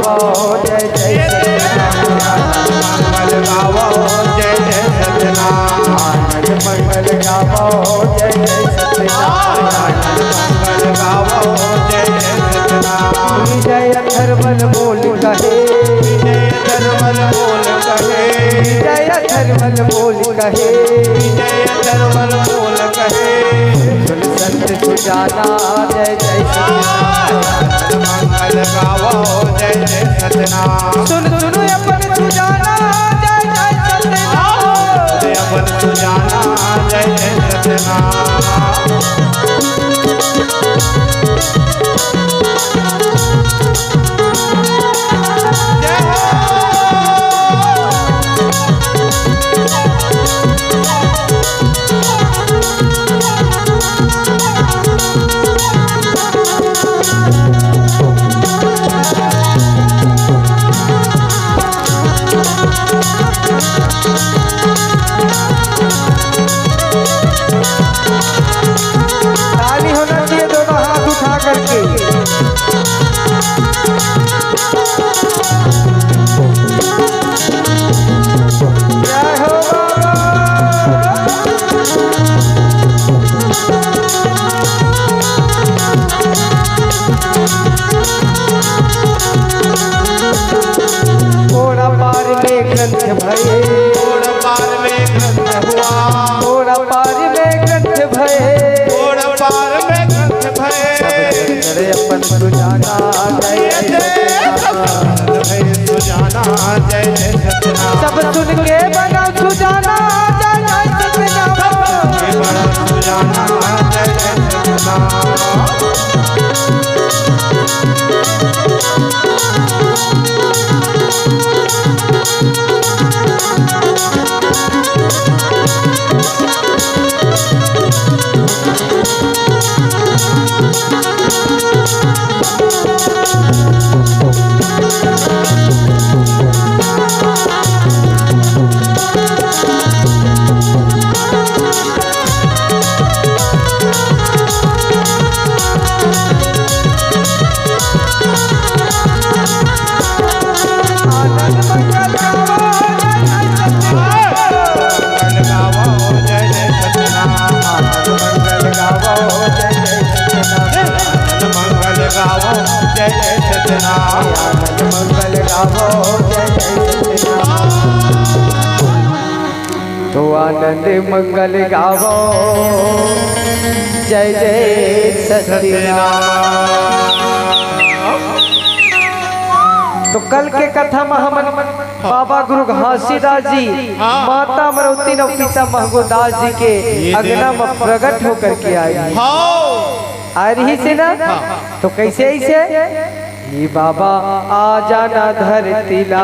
गावो जय जय सत्यनारायण मंगल गावो जय जय सत्यनारायण आनंद मंगल गावो जय जय सत्यनारायण मंगल गावो जय जय सत्यनारायण विजय थर्मल बोल कहे विजय थर्मल बोल कहे विजय थर्मल बोल कहे विजय थर्मल बोल कहे सुन संत सुजाना जय जय सत्यनारायण मंगल गावो जय जय सत्यनारायण सुन सुन अपन सुजाना जय जय सत्यनारायण अपन सुजाना जय जय सत्यनारायण ताली होना चाहिए दोनों हाथ उठा करके जय हो ओड़ा पार में ग्रंथ भये ओड़ा पार में ग्रंथ हुआ ओड़ा पार में ग्रंथ भये ओड़ा पार में ग्रंथ भये करे अपन सुजाना जय जय सुजाना जय जय सत्यनारायण सब सुन के बना सुजाना जय जय सत्यनारायण बना सुजाना जय जय तो आनंद मंगल गावो जय जय सत्यनारायण। तो कल के कथा में हम बाबा गुरु घासीदास जी माता अमरवती नव पिता महगोदास जी के अगना में प्रकट होकर के आए आ रही से ना। तो कैसे ऐसे ये बाबा आ जाना धरती ला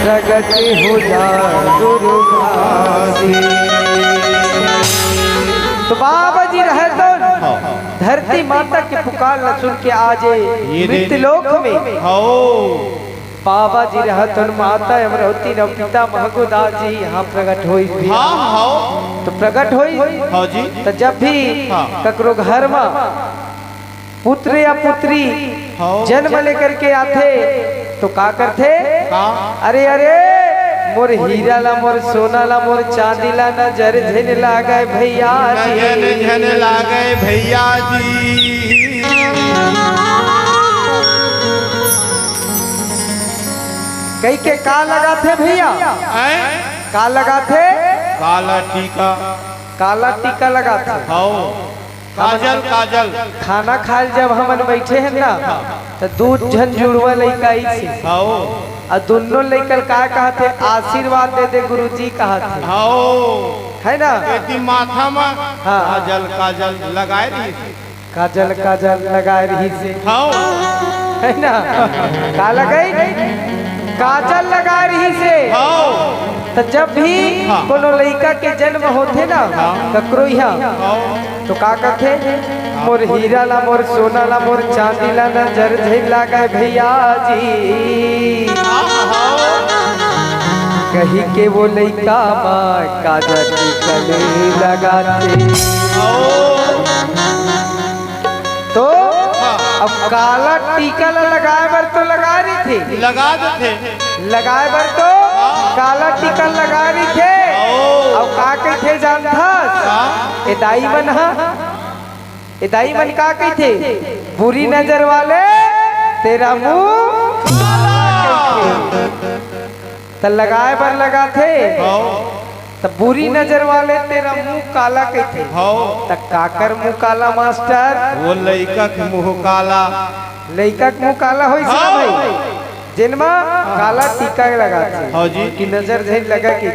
प्रगट हो जा गुरु घासी। तो बाबा जी रहे तो धरती माता के पुकार न सुन के आज मृत्यु लोक में बाबा जी रहतन माता अमरवती नव पिता महगोदास जी यहाँ प्रकट हुई। तो प्रकट हुई तो जब भी ककरो घर में पुत्र या पुत्री जन्म लेकर के आते तो का करते अरे अरे मोर हीरा ला मोर सोना ला मोर चांदी ला नजर झन लागे भैया झन लागे भैया जी। कई के का लगाते भैया का लगाते काला टीका लगाते काजल काजल खाना खाए जब हमन बैठे हैं ना तो दूध झंझुड़वा लइका से और दोनों लइकल का कहते आशीर्वाद दे दे गुरुजी कहते है ना। माथा में काजल काजल लगाए रही काजल काजल लगाए रही से है ना। का लगाई काजल लगा रही से तो जब भी कोनो लड़का के जन्म होते ना ककरो यहाँ तो का कहते मोर हीरा ला मोर सोना ला मोर चांदी ला नजर झेल लागे भैया जी कही के वो लड़का माँ काजल गले लगाते काला टीका लगाए बर तो लगा रही थी, लगा थे लगाए बर तो काला टीका लगा रही थे। और का कही थे जानता दाई बन, दाई बन का कही थे, बुरी नजर वाले तेरा मुंह तो लगाए बर लगा थे, तब बुरी नजर वाले तेरा मुंह काला कहते। तब काकर मुंह काला मास्टर? वो लइका के मुंह काला, लइका के मुंह काला हो भाई, जिनमा काला टीका लगाते जी की नजर झेल लगा के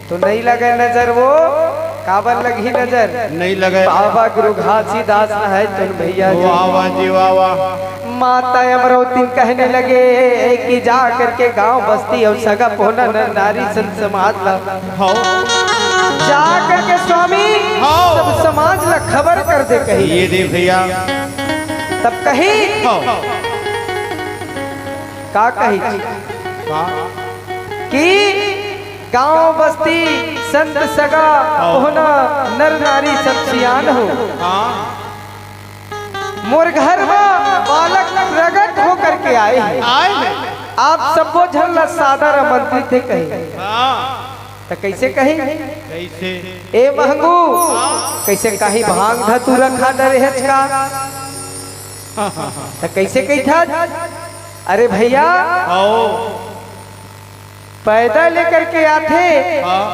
तो नहीं लगे नजर, वो काबर लगी नजर नहीं लगे। बाबा गुरु घासीदास है तुम भैया वाह जी वाह। माता अमरौती कहने लगे कि जा करके गांव बस्ती और सगा पोना नारी संत समाज ला जा करके स्वामी सब समाज ला खबर कर दे कही। ये दे भैया तब कही का कही कि गांव बस्ती संत सगा पोना नर नारी सब सियान हो, मोर घर में बालक प्रगट होकर के आए हैं। आप सबको झल्ला सादर आमंत्रित थे कही। तो कैसे कही? कैसे? ए महंगू कैसे कही भांग धतूरा खा डरे का? तो कैसे कही था? अरे भैया पैदा लेकर के आते,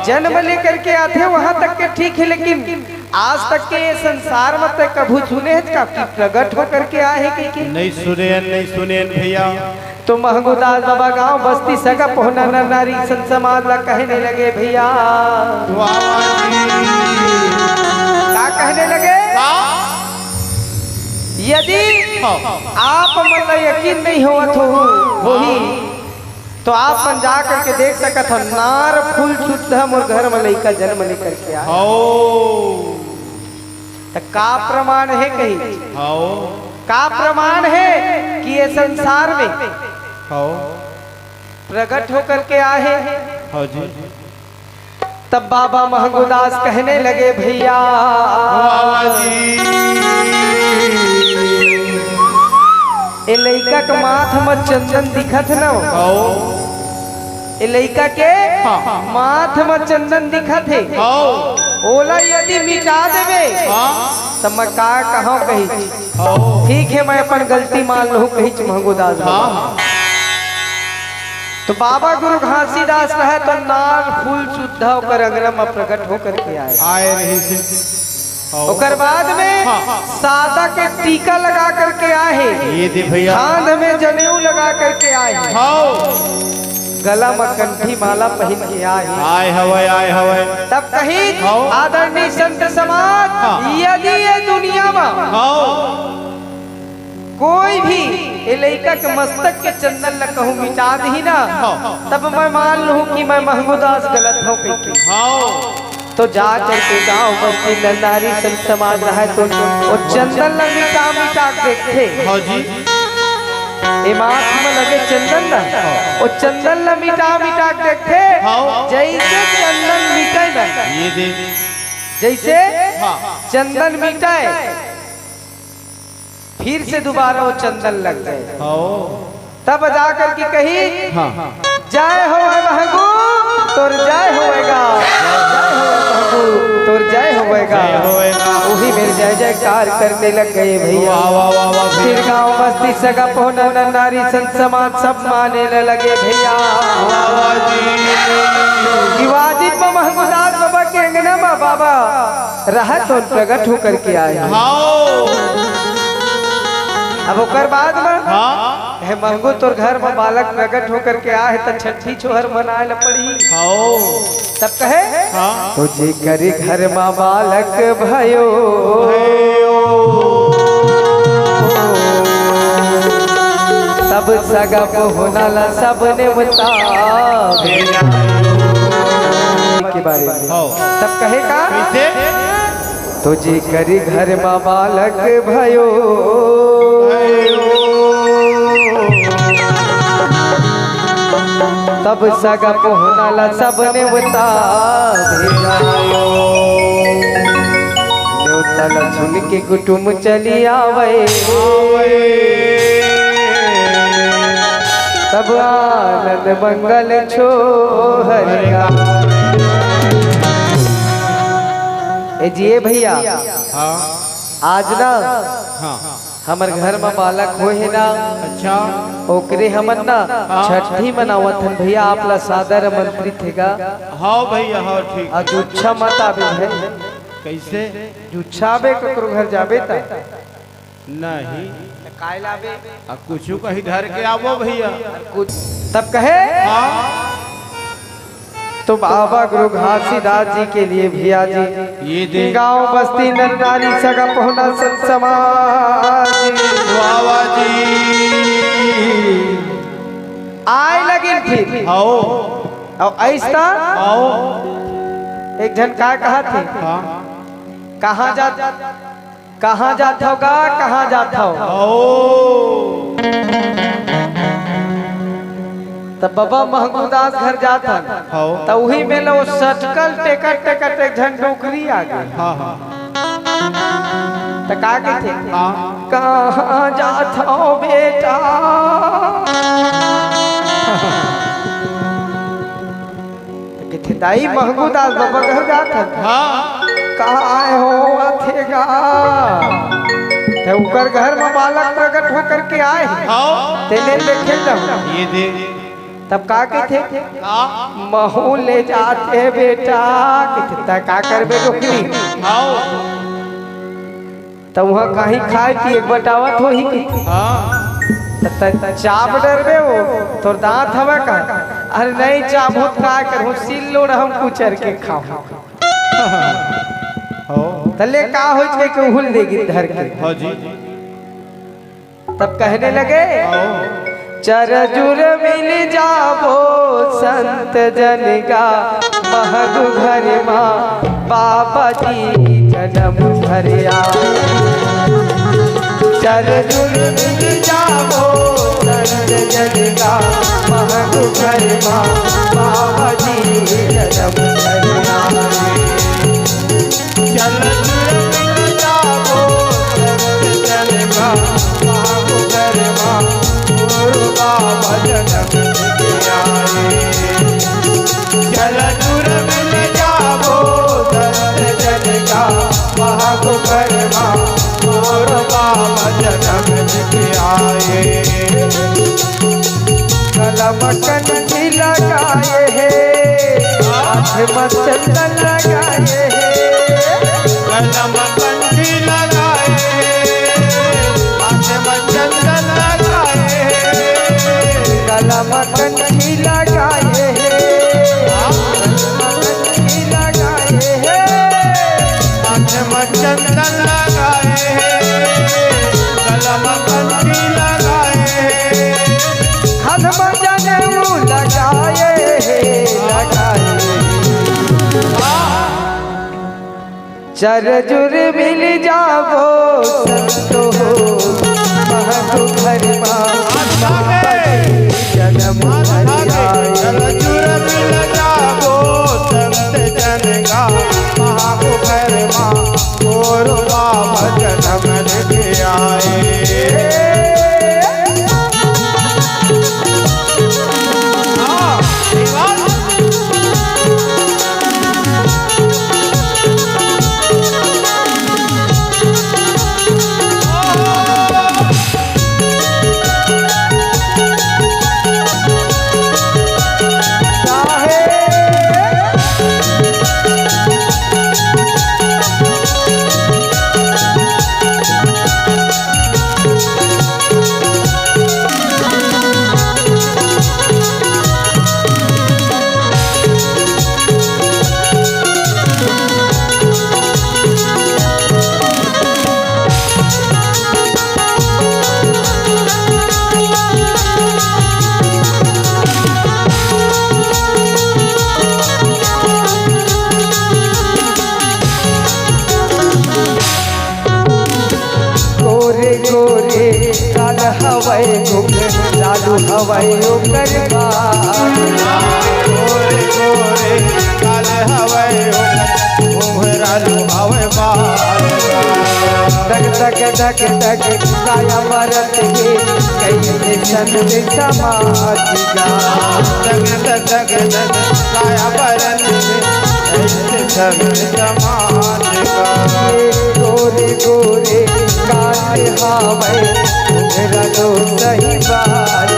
जन्म लेकर के आते वहां तक के ठीक है, लेकिन आज तक के संसार में तक कभी सुने का प्रगट होकर के आए कि नहीं सुने भैया। तो महंगूदास बाबा गांव बस्ती सगा पोहना नारी संत समाज ला कहने लगे भैया, क्या कहने लगे? यदि आप मतलब यकीन नहीं हुआ तो वही तो आप मन जा करके देख सकत हो, नार फूल शुद्ध मोर घर में लइका जन्म लेकर के आए। तो का प्रमाण है कही? का प्रमाण है कि ये संसार में प्रकट होकर के आए हैं? तब बाबा महंगूदास कहने लगे भैया ए लइका के माथ में चंदन दिखत न, ए लइका के माथ में चंदन दिखत है, ओला यदि मिटा देवे तो मैं का कहूं कही? ठीक है मैं अपन गलती मान लूं कही महंगूदास। तो बाबा गुरु घासीदास रहे तो नाग फूल शुद्ध होकर अंगना में प्रकट होकर के आए रही। ओकर बाद में सादा के टीका लगा करके आए, ये भैया कांध में जनेऊ लगा करके आए, गला में कंठी माला पहन के आए हवे। तब कही आदरणीय संत समाज, यदि ये दुनिया में कोई भी लइका के मस्तक के चंदन ल कहूँ मिटा दी ना, तब मैं मान लूं कि मैं महंगूदास गलत हूँ कही। तो जा करके गाँव बस्ती नारी संत समाज रहा तो वो चंदन ल मिटा देखते माथ में लगे चंदन न, वो चंदन ल मिटा देखते जैसे चंदन मिटे न, जैसे चंदन मिटाए फिर से दोबारा वो चंदन लग जाए। तब जाकर के कही जय हो महंगू तोर जय होएगा, तोर जय होएगा। वही मेरे जय जयकार करने लग गए भैया। फिर गाँव बस्ती सगा पोहना नारी संत समाज सब माने लगे भैया। वाजिब में महंगूदास बाबा के अंगना में बाबा रहा तो प्रकट होकर के आए। अब ओकर बाद में महंगू तोर घर में बालक प्रकट होकर के आए तो छठी छोहर मनाए ल पड़ी। तब कहे तुझे करे घर में बालक भयो, सब सगा पोहना ला सब ने बता के बारे में। तब कहे का तुझे करी घर में बालक भयो, तब सगा पोहना ला सब ने बता चल सुन के कुटुम चली आवे तब आनंद मंगल छोहरिया। ए जिए भैया आज ना हमर घर में बालक हो है ना, अच्छा ओकरे हमन ना छठी मनावत हन भैया, आपला सादर आमंत्रित हैगा। हाँ भैया हाँ ठीक। आज जुच्छा मत आवे है, कैसे जुच्छा आवे ककरो घर जाबे ता नहीं काय लावे कुछ कहीं धर के आवो भैया कुछ तब कहे। हाँ तो बाबा गुरु घासीदास जी के लिए भैया जी ये दे गांव बस्ती नन्नारी सगा पहुना संत समाज बाबा जी आए लगिन फिर आओ और ऐसा आओ। एक जन का कहा थे हाँ कहाँ जात होगा कहाँ जात हो। आओ तब बाबा महंगूदास घर जाता आओ तो वही में लो सटकल टेकट टेकट एक झन नौकरी आ गई। हाँ हाँ तो का कहते हाँ कहाँ जात हो बेटा कहते दाई महंगूदास बाबा घर जाता हाँ कहाँ हो अथेगा तो उकर घर में बालक प्रकट होकर के आए आओ तेने देखे जाओ। ये दे तब का कहते हाँ महू ले जाते बेटा कहते का करबे नौकरी आओ तो वहाँ कहीं खाए पिए बटावत हो ही हाँ चाप डरबे हो तो दांत हवा का अरे नहीं चाप हो का करूँ सिल लो हम कुचर के खाओ तले का हो के हुल देगी धर के। हाँ जी तब कहने लगे चरजुर मिल जाबो संत जन का महगु घर माँ बाबा जी जन्म भरिया। चरजुर मिल जाबो संत जन का महगु घर माँ बाबा जी जन्म भरिया। चरजुर मिल जाबो संत जन का महगु घर माँ बाबा जन्म आए। चरजुर मिल जाबो संत जन का महगु घर माँ मोर बाबा जन्म आए। कलम कंठी लगाए है हाथ में चंदन लगाए है। कलम कंठी लगाए हाथ में चंदन लगाए। कलम कंठी लगाए है कंठी लगाए है हाथ में चंदन लगाए। कलम कंठी लगाए खत्म जनेऊ लगाए लगाए। चरजुर मिल जाबो संतो महगु घर जन्म चरजुर मिल जाबो संत जन का महगु घर माँ मोर बाबा जन्म आए। हवाई लालू हवाई ओकर गोरे गोरे काले हवाई घुंघरालू हवाई बाल धक धक धक काया मरत के कैसे संत समाज का धक धक धक काया भरत कैसे संत समाज का गोरे गोरे काल हावे घुंघरालो सही बात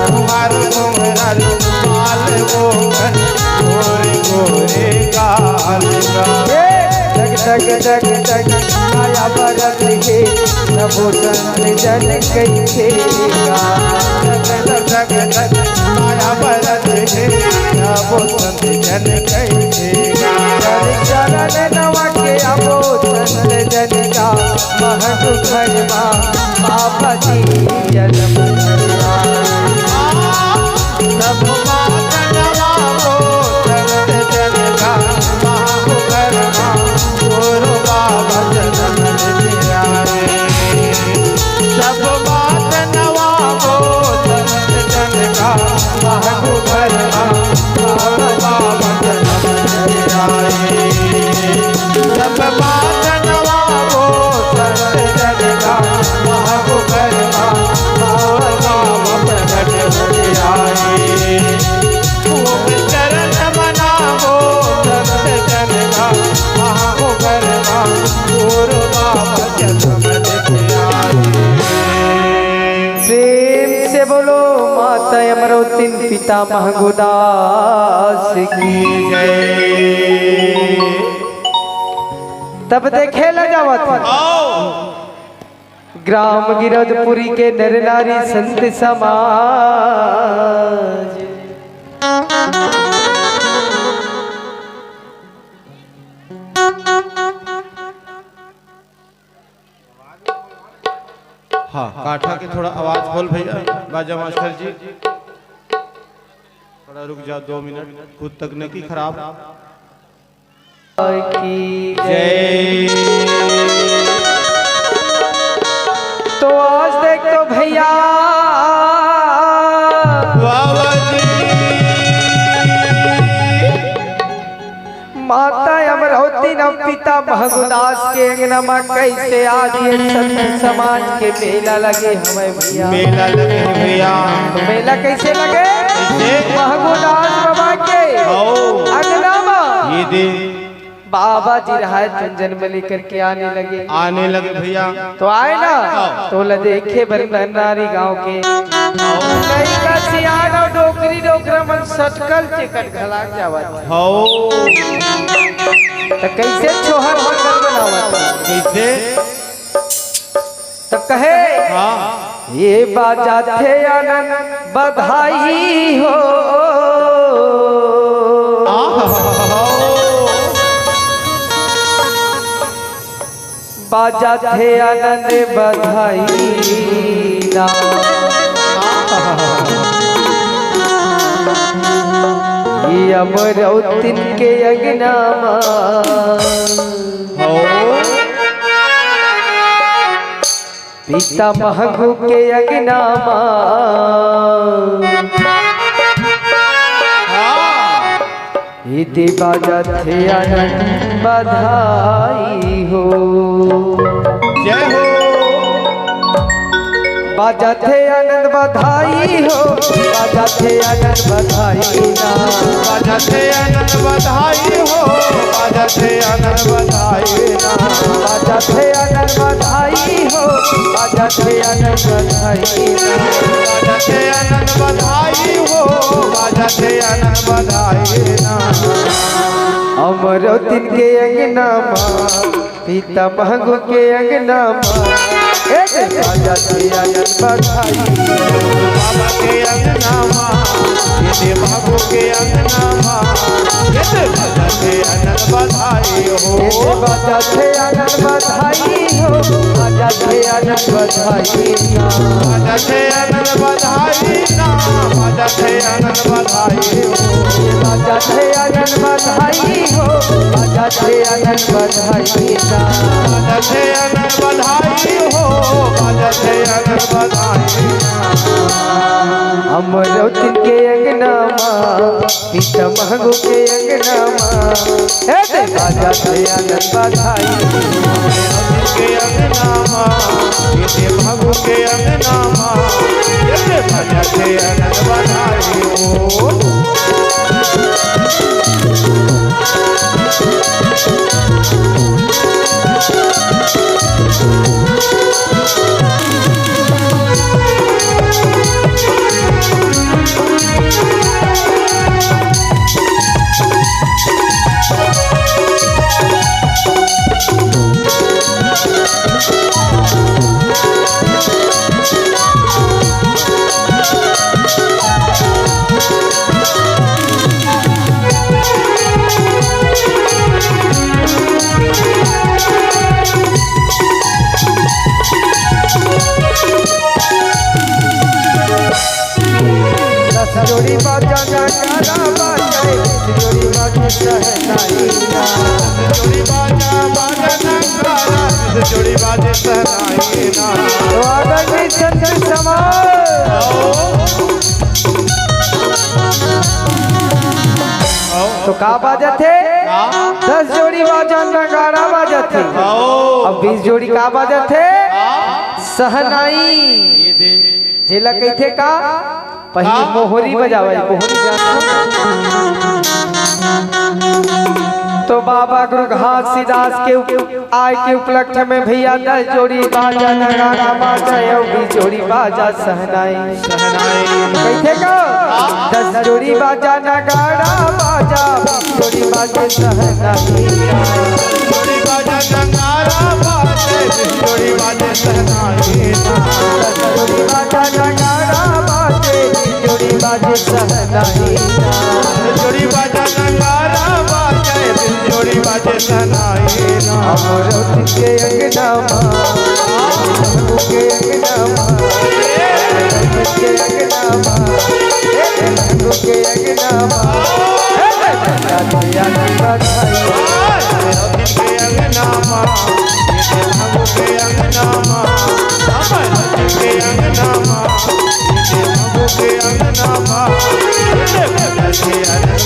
तुम्हारो घुंघरालो काल वो गोरे गोरे काल का धक धक धक काया भरत के नभो संत जन कैसे धक धक धक काया भरत के नभो संत जन कैसे चरण नवा के अबो संत जन का महक खरमा बाबा जी जन्म सब बात नवाबो संत जन का महक खरमा गोरु बाबा जन्म दियाए सब बात नवाबो संत जन का महक खरमा गोरु बाबा जन्म दियाए सब बात नवाबो संत जन का महक खरमा गोरु बाबा जन्म दियाए खूब चरण मनावो संत जन का महक खरमा गोरु बाबा जन्म दियाए प्रेम से बोलो माता अमरोतिन पिता महगुदास की जय तब देखे ल जावत ग्राम गिरधपुरी के नर नारी संत समाज हाँ काठा के थोड़ा आवाज खोल भैया बाजा मास्टर जी थोड़ा रुक जाओ 2 मिनट खुद तकनीकी खराब की जय तो आज देख तो भैया बाबा जी माता अमरवती न पिता महगुदास के अंगनमा कैसे आज ये संत समाज के मेला लगे हमें भैया मेला लगे भैया तो मेला कैसे लगे कैसे? महगुदास बाबा के अंगनमा ये दे बाबा जी रहाय चंदन में लेकर के आने लगे भैया तो आए ना तो ल देखे बरनारी गांव के कई का सियान और डोकरी डोकरा मन सटकल चिकट घलाक जावत हो तो कैसे छोहर मंगल बनावत कैसे तो कहे हाँ ये बाजा थे आनंद बधाई हो बाजा थे आनंद बधाई ना ये अमरौतिन के अंगनामा पिता महगू के अंगनामा इति बाजा थे आनंद बधाई हो जय हो बाजा थे आनंद बधाई हो बाजा थे आनंद बधाई ना बाजा थे आनंद बधाई हो बाजा थे आनंद बधाई ना बाजा थे आनंद बधाई हो बाजा थे आनंद बधाई ना बाजा थे आनंद बधाई हो बाजा थे आनंद बधाई ना अमरौतिन के अंगनामा पिता महगू के अंगनामा बाजा थे आनंद बधाई बाबा के अंगनामा ये बाबू के अंगनामा ये बाजा थे आनंद बधाई हो बाजा थे आनंद बधाई हो बाजा थे आनंद बधाई ना बाजा थे आनंद बधाई ना बाजा थे आनंद बधाई हो बाजा थे आनंद बधाई हो बाजा थे आनंद बधाई ना बाजा थे आनंद बधाई हो बाजा थे आनंद बधाई अमरौतिन के अंगनामा पिता महगू के अंगनामा बाजा थे आनंद बधाई के के अनंत बधाई हो। जोड़ी बाजा नगाड़ा बाजे जोड़ी बाजे सहनाई जोड़ी बाजा बाजा नगाड़ा जोड़ी बाजे सहनाई ना वादनी संत समाज तो का बाजा थे 10 जोड़ी बाजा नगाड़ा बाजा थे अब 20 जोड़ी का बाजा थे सहनाई जेला कहते का पहली मोहरी बजावे मोहरी तो बाबा गुरु घासीदास के आय के उपलक्ष्य में भैया 10 जोड़ी बाजा नगाड़ा बाजा और 20 जोड़ी बाजा सहनाई कहते का 10 जोड़ी बाजा नगाड़ा बाजा 20 जोड़ी बाजा सहनाई जोड़ी बाजा नगाड़ा बाजे जोड़ी बाजे सहनाई 10 जोड़ी बाजा नगाड़ा बाजे जोड़ी बाजे सहनाई जोड़ी बाजा नगाड़ा बाजे जोड़ी बाजे सहनाई ना अमर के अंगना के अंगना के अंगना के अंगना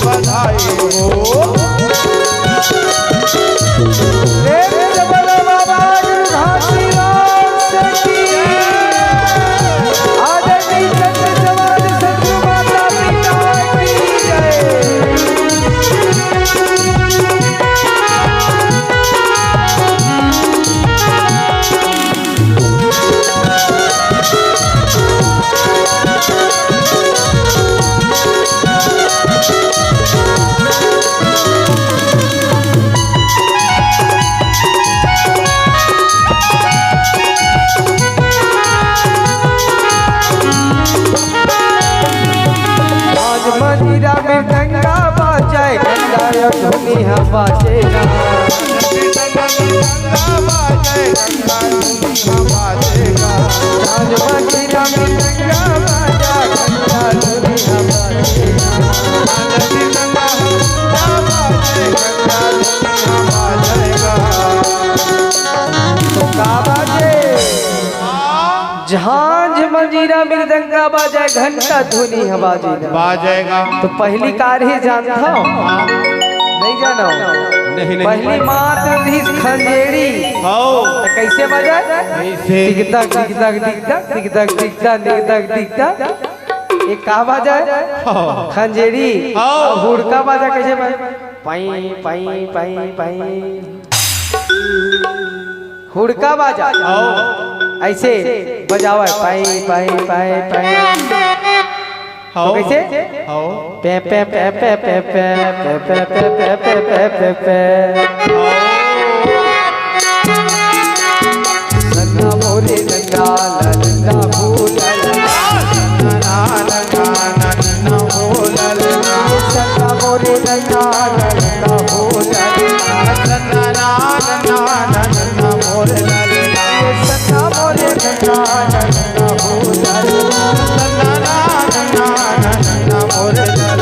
बधाई हो। मृदंगा बाजाए गंगा धुनी हवा चेना आज मंदिरा मृदंगा बाजा गंगा धुनी हवा तो का बाजे झांझ मंजीरा मृदंगा बाजा घंटा धुनी हवा बाजेगा तो पहली कार ही जानता नहीं जानो नहीं पहली मात थी खंजेरी कैसे बजाए टिक तक टिक तक टिक तक टिक तक टिक तक टिक तक टिक तक ये का बजाए खंजेरी और हुड़का बाजा कैसे बजाए पाई पाई पाई पाई हुड़का बाजा ऐसे बजावा पाई पाई पाई पाई तो कैसे पे पे पे पे पे पे पे पे पे पे पे पे पे नन्ना मोरे नन्ना नन्ना भूला नन्ना नन्ना भूला नन्ना मोरे नन्ना नन्ना भूला नन्ना नन्ना मोरे नन्ना मोरे नन्ना नन्ना भूला नन्ना नन्ना मोरे नन्ना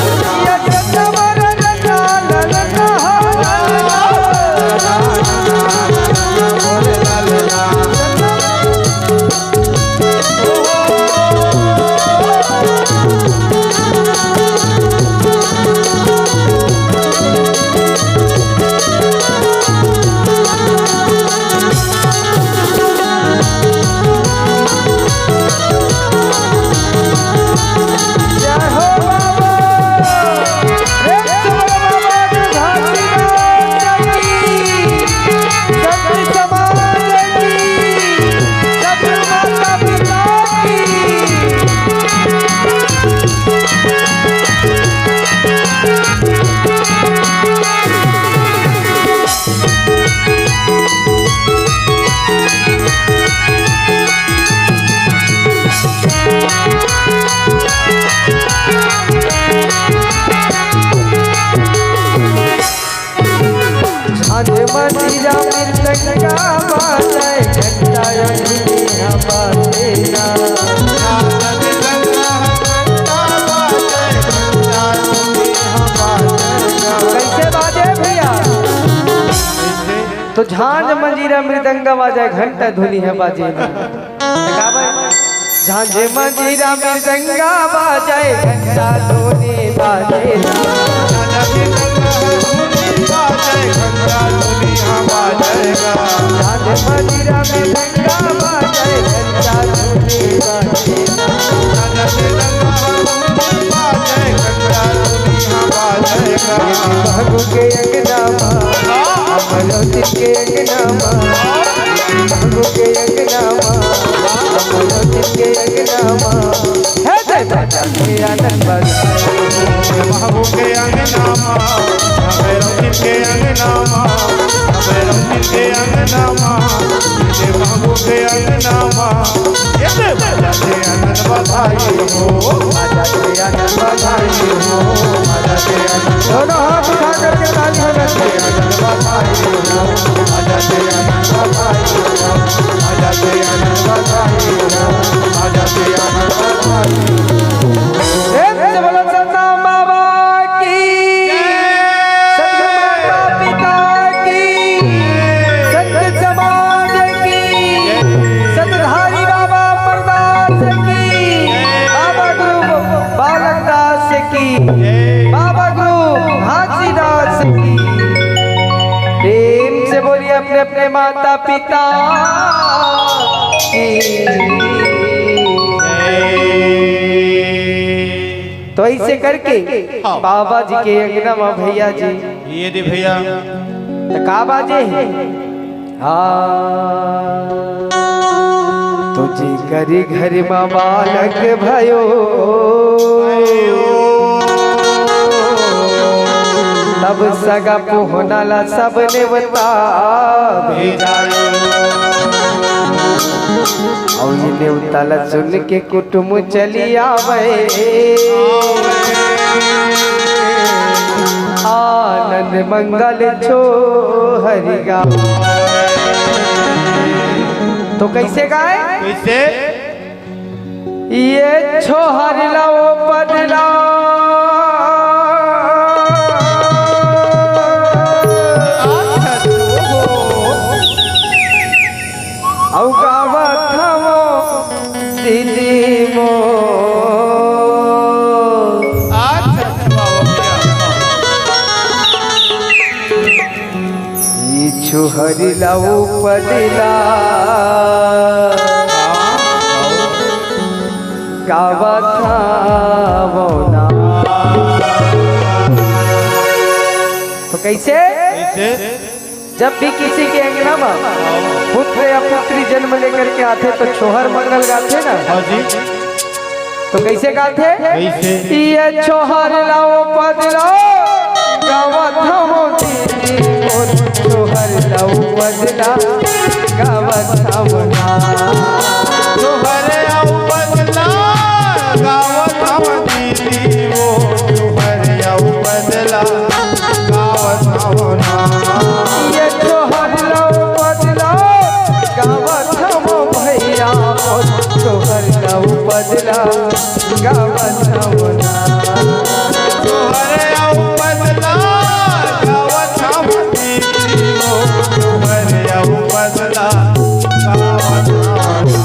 मृदंगा बाजे घंटा दुनिया बाजे ना। कैसे बाजे भैया? तो झांझ मंजीरा मृदंगा बाजे घंटा धुनी है बाजे ना। झांझ मंजीरा मृदंगा बाजे घंटा धुनी बाजे ना। झांझ मंजीरा मृदंगा बाजे घंटा धुनी बाजे भागो के अंगना अमरौती के अंगना भागो के अंगना अमरौती के अंगना है जय बाजा के आनंद भागो के अंगना अमरौती के अंगना अमरौती के अंगना भागो के अंगना ये बाजा के आनंद बधाई हो, बाजा के आनंद बधाई हो, बाजा के आनंद दोनों हाथ उठा करके ताली होना चाहिए। आनंद बधाई हो, बाजा के आनंद बधाई हो, बाजा के आनंद बधाई हो, बाजा के आनंद बधाई हो। बोलो सतनाम बाबा की, सतगुरु माता पिता की, संत समाज की, सतधारी बाबा परदास की, बाबा गुरु बालकदास की, बाबा गुरु घासीदास की। प्रेम से बोलिए अपने अपने माता पिता की। तो ऐसे करके बाबा जी के अंगना में भैया जी ये दे भैया तो का बाजे है तो जी करी घर में बालक भयो तब सगा पोहनाला सबने बता भेजायो और ये नेवताला सुन के कुटुम चली आवे आनंद मंगल छो हरिगा। तो कैसे गाए? कैसे? ये छो हरिला ओ पदला औ गावत हवो दीदी मो छु हरिला उपदिला गावत हवो ना। तो कैसे? कैसे? जब भी किसी के अंगना में पुत्र या पुत्री जन्म लेकर के आते तो छोहर मंगल गाते ना। हाँ जी। तो कैसे गाते? कैसे? ये छोहर लाओ पद लाओ गावत हमो दीदी मोर छोहर लाओ पद ला गावत हमो ना। छोहर लाओ पद ला गावत हमो दीदी वो छोहर लाओ पद ला गावत हमो ना। ये छोहर लाओ पद लाओ गावत हमो भैया मोर छोहर लाओ पद ला गावत हमो ना। छोहर लाओ पद ला गावत हमो दीदी वो छोहर लाओ पद ला गावत हमो ना।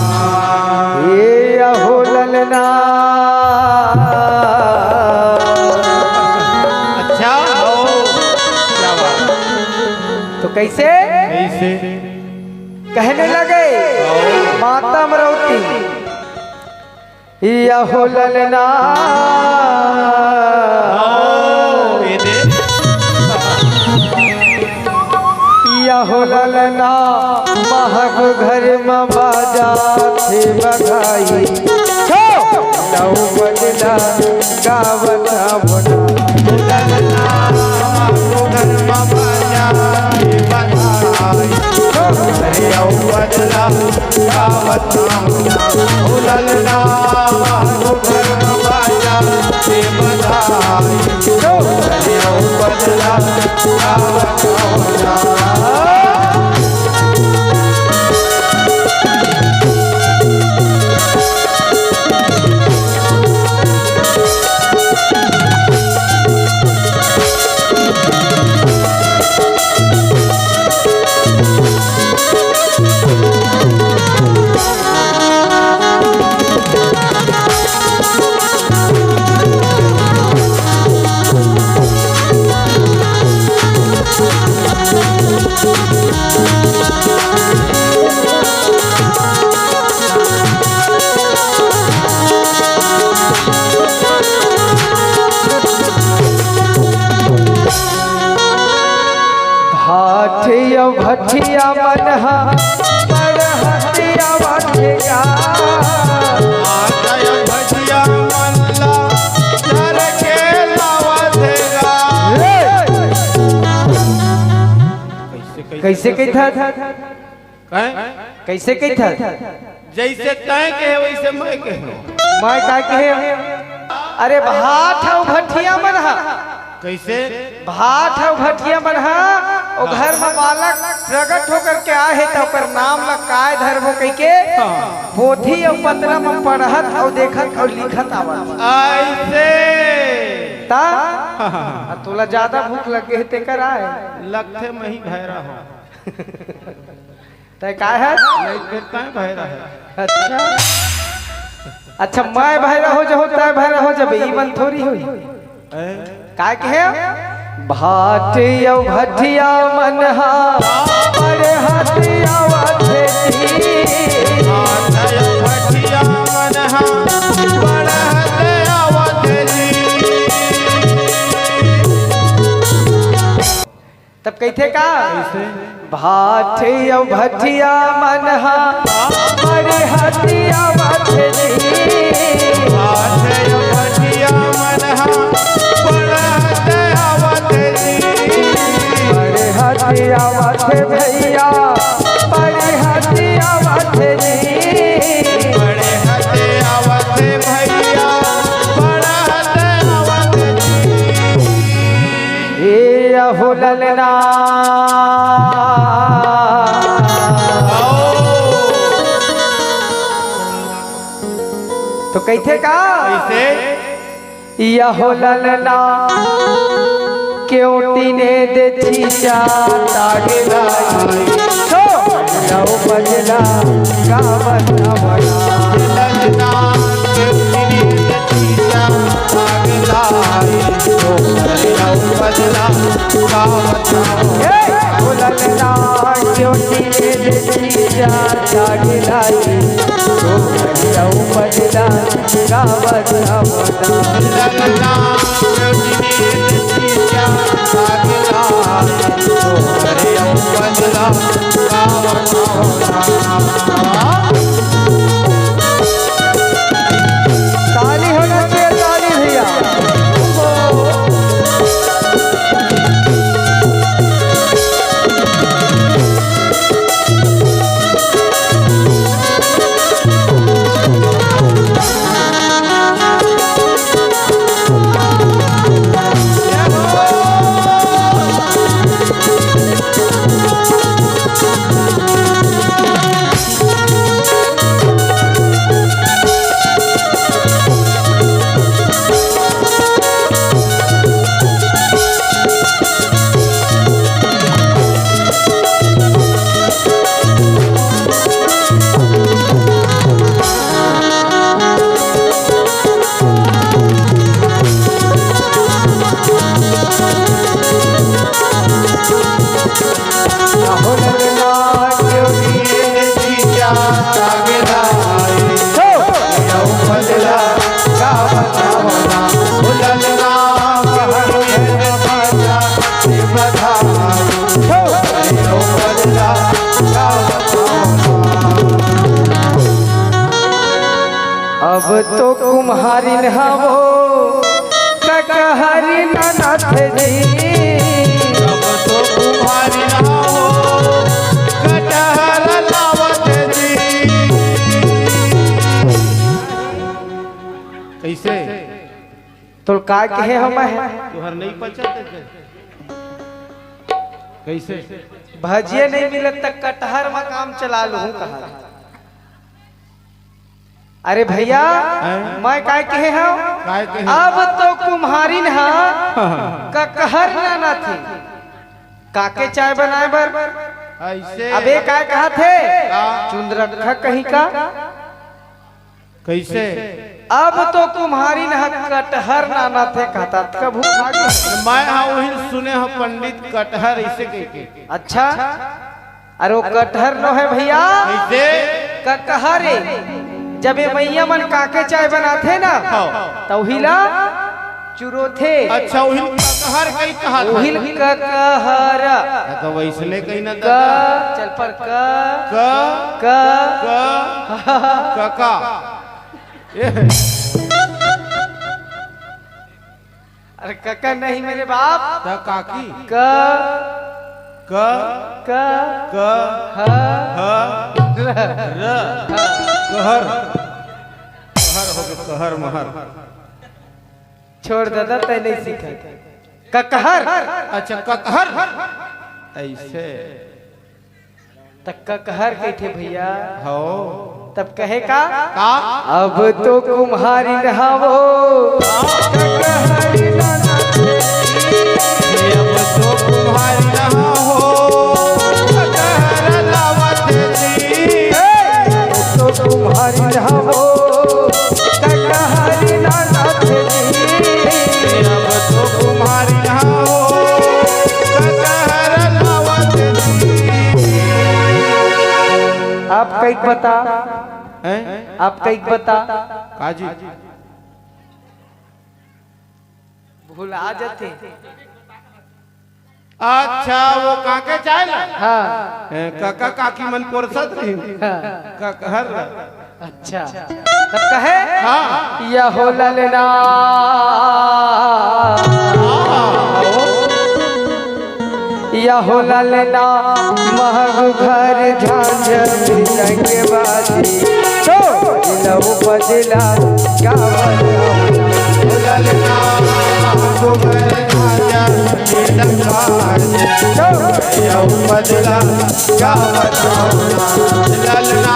ये अहो ललना अच्छा हो क्या बात। तो कैसे? कैसे? कहने लगे माता मरौती यहो ललना यहो ललना महक घर में बाजा थे बधाई लौ बदला गावत बना ललना घर में बाजा थे बधाई लौ बदला गावत बना ललना घर में बाजा थे बधाई लौ बदला गावत बना। भठिया मन हा पर हटिया वठेगा भजिया मल्ला चर के लावधेगा। कैसे कहता था कैसे कहता जैसे तय के वैसे मैं के मैं का कहे अरे भाट है भठिया मन हा कैसे भाट है भठिया मन हा और घर में बालक प्रकट होकर के आए है तो ओकर नाम ला काय धरबो कह के पोथी और पत्र में पढ़त और देखत और लिखत आवत ऐसे ता तोला ज्यादा भूख लगे है ते कर आए लगते मैं ही भैरा हूँ तय काय है नहीं फिर भैरा है। अच्छा अच्छा मैं भैरा हो जाओ तय भैरा हो जब ई मन थोड़ी हुई काय कहे भाट यौ भठिया मन हा पर हटिया वठेगी भटिया मन हा पर हटिया वठेगी। तब कहते का भाट यौ भठिया मन हा पर हटिया वठेगी भटिया मन हा हटिया वठे भैया बड़े हटिया वठे जी बड़े हटिया वठे भैया बड़ा हटिया वठे ये अहो ललना तो कहते का कैसे यहो ललना क्यों ने देखी तागे लाई तो जाओ बजला गावन बना ललना क्यों देखी तागे लाई तो जाओ बजला गावन ललना क्यों ने देखी तागे लाई तो जाओ बजला गावन बना ललना ताली होना चाहिए ताली भैया अब तो कुम्हारी नहावो ककहरी ननथ जी अब तो कुम्हारी नहावो कटहर लावत जी। कैसे तो का कहे हम तुहर नहीं पचत कैसे भजिए नहीं मिलत तक कटहर में काम चला लूं कहा अरे भैया मैं काय कहे हम अब तो कुम्हारी नहा ककहर ना थी काके चाय बनाए बर ऐसे अबे काय कहा थे चुंद रखा कहीं का कैसे अब तो कुम्हारी नहा कटहर नाना थे कहता का भूख भागी मैं हाँ वही सुने हो पंडित कटहर ऐसे कह अच्छा अरे वो कटहर नो है भैया कैसे ककहरे जब ये मैया मन काके चाय बनाते ना तो हिला चुरोथे अच्छा उहिल ककहर कहीं कहा था उहिल ककहर तो वैसने कहीं ना क चल पर क क कका अरे कका नहीं मेरे बाप त काकी क क क क ह ह र कहर कहर हो गया कहर महर छोड़ दादा तय नहीं सीखा ककहर अच्छा ककहर ऐसे तक ककहर कैथे भैया हो तब कहे का का अब तो कुम्हारी नहावो ककहरी ना अब तो कुम्हारी ना हो ककहर लावत जी तो कुम्हारी नहावो ककहरी ना अब तो कुम्हारी ना हो ककहर लावत जी आप कई बता हैं आप कई बता काजी भूल आ जाते अच्छा वो काके चाहे ना हाँ काका काकी मन पोरसत रही हाँ ककहर अच्छा तब कहे हाँ या हो ललना या हो ललना महग घर झांझ के बाजी तो लहू बजला ललना कुबर खाजा बदला ललना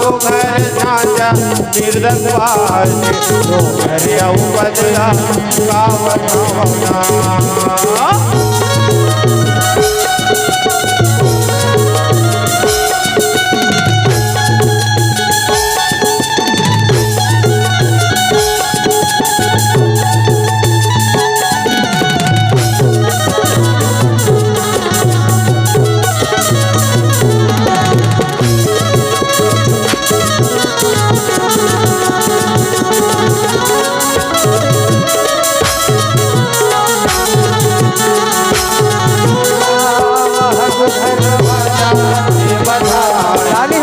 को घर झांझा निर्दंगवाज बदला बधाई